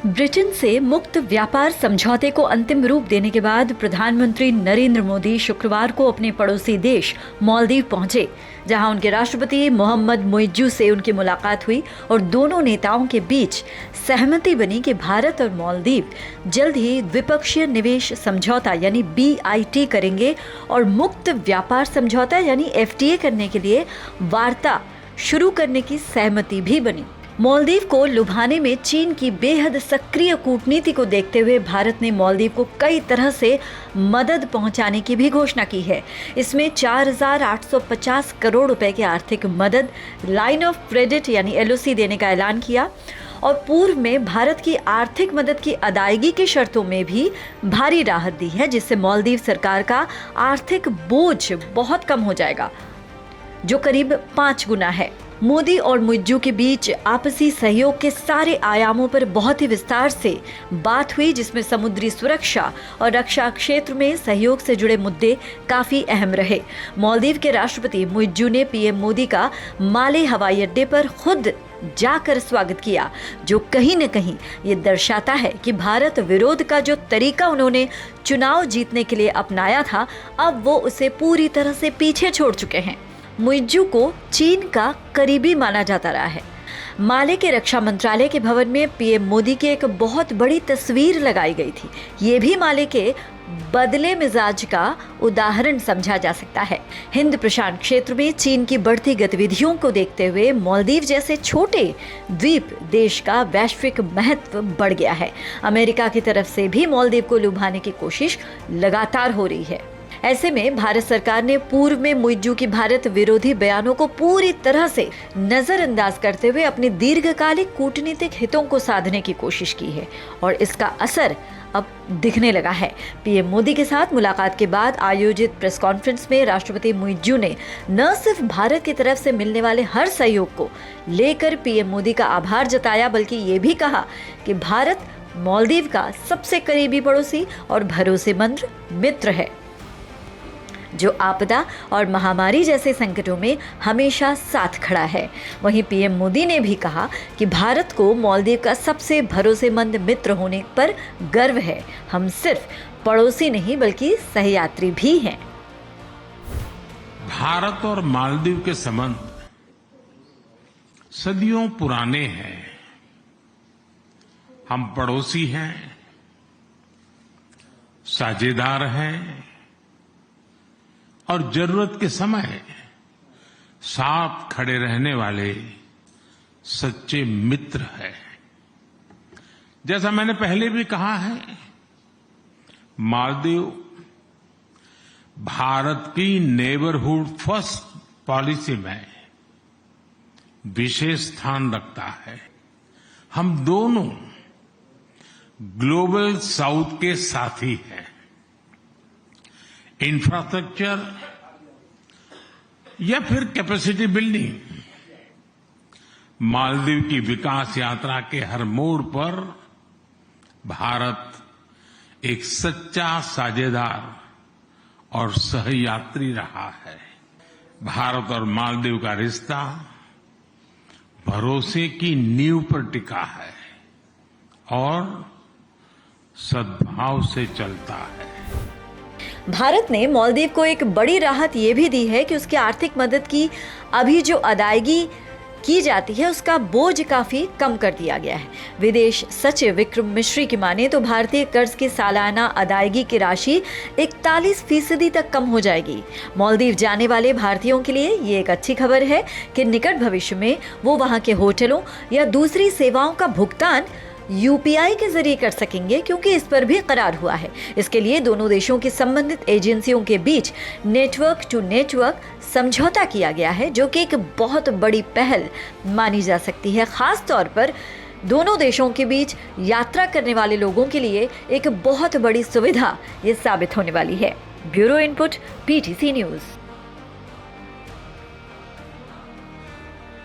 Britain से मुक्त व्यापार समझौते को अंतिम रूप देने के बाद प्रधानमंत्री नरेंद्र मोदी शुक्रवार को अपने पड़ोसी देश मालदीव पहुंचे, जहां उनके राष्ट्रपति मोहम्मद मुइज्जू से उनकी मुलाकात हुई और दोनों नेताओं के बीच सहमति बनी कि भारत और मालदीव जल्द ही द्विपक्षीय निवेश समझौता यानी BIT करेंगे और मुक्त व्यापार समझौता यानी FTA करने के लिए वार्ता शुरू करने की सहमति भी बनी। मालदीव को लुभाने में चीन की बेहद सक्रिय कूटनीति को देखते हुए भारत ने मालदीव को कई तरह से मदद पहुंचाने की भी घोषणा की है। इसमें 4,850 करोड़ रुपए की आर्थिक मदद, लाइन ऑफ क्रेडिट यानी LOC देने का ऐलान किया और पूर्व में भारत की आर्थिक मदद की अदायगी की शर्तों में भी भारी राहत दी है, जिससे मालदीव सरकार का आर्थिक बोझ बहुत कम हो जाएगा, जो करीब 5 गुना है। मोदी और मुइज्जू के बीच आपसी सहयोग के सारे आयामों पर बहुत ही विस्तार से बात हुई, जिसमें समुद्री सुरक्षा और रक्षा क्षेत्र में सहयोग से जुड़े मुद्दे काफी अहम रहे। मालदीव के राष्ट्रपति मुइज्जू ने PM मोदी का माले हवाई अड्डे पर खुद जाकर स्वागत किया, जो कहीं न कहीं ये दर्शाता है कि भारत विरोध का जो तरीका उन्होंने चुनाव जीतने के लिए अपनाया था, अब वो उसे पूरी तरह से पीछे छोड़ चुके हैं। मुइज्जू को चीन का करीबी माना जाता रहा है। माले के रक्षा मंत्रालय के भवन में PM मोदी की एक बहुत बड़ी तस्वीर लगाई गई थी। ये भी माले के बदले मिजाज का उदाहरण समझा जा सकता है। हिंद प्रशांत क्षेत्र में चीन की बढ़ती गतिविधियों को देखते हुए मालदीव जैसे छोटे द्वीप देश का वैश्विक महत्व बढ़ गया है। अमेरिका की तरफ से भी मालदीव को लुभाने की कोशिश लगातार हो रही है। ऐसे में भारत सरकार ने पूर्व में मुइज्जू की भारत विरोधी बयानों को पूरी तरह से नजरअंदाज करते हुए अपने दीर्घकालिक कूटनीतिक हितों को साधने की कोशिश की है और इसका असर अब दिखने लगा है। PM मोदी के साथ मुलाकात के बाद आयोजित प्रेस कॉन्फ्रेंस में राष्ट्रपति मुइज्जू ने न सिर्फ भारत की तरफ से मिलने वाले हर सहयोग को लेकर PM मोदी का आभार जताया, बल्कि ये भी कहा कि भारत मालदीव का सबसे करीबी पड़ोसी और भरोसेमंद मित्र है, जो आपदा और महामारी जैसे संकटों में हमेशा साथ खड़ा है। वहीं PM मोदी ने भी कहा कि भारत को मालदीव का सबसे भरोसेमंद मित्र होने पर गर्व है। हम सिर्फ पड़ोसी नहीं बल्कि सहयात्री भी हैं। भारत और मालदीव के संबंध सदियों पुराने हैं। हम पड़ोसी हैं, साझेदार हैं और जरूरत के समय साथ खड़े रहने वाले सच्चे मित्र हैं। जैसा मैंने पहले भी कहा है, मालदीव भारत की नेबरहुड फर्स्ट पॉलिसी में विशेष स्थान रखता है। हम दोनों ग्लोबल साउथ के साथी हैं। इंफ्रास्ट्रक्चर या फिर कैपेसिटी बिल्डिंग, मालदीव की विकास यात्रा के हर मोड़ पर भारत एक सच्चा साझेदार और सहयात्री रहा है। भारत और मालदीव का रिश्ता भरोसे की नींव पर टिका है और सद्भाव से चलता है। भारत ने मालदीव को एक बड़ी राहत ये भी दी है कि उसकी आर्थिक मदद की अभी जो अदायगी की जाती है उसका बोझ काफी कम कर दिया गया है। विदेश सचिव विक्रम मिश्री की माने तो भारतीय कर्ज की सालाना अदायगी की राशि 41% तक कम हो जाएगी। मालदीव जाने वाले भारतीयों के लिए ये एक अच्छी खबर है कि निकट भविष्य में वो वहां के होटलों या दूसरी सेवाओं का भुगतान UPI के जरिए कर सकेंगे, क्योंकि इस पर भी करार हुआ है। इसके लिए दोनों देशों की संबंधित एजेंसियों के बीच नेटवर्क टू नेटवर्क समझौता किया गया है, जो कि एक बहुत बड़ी पहल मानी जा सकती है। खास तौर पर दोनों देशों के बीच यात्रा करने वाले लोगों के लिए एक बहुत बड़ी सुविधा ये साबित होने वाली है। Bureau input, PTC news.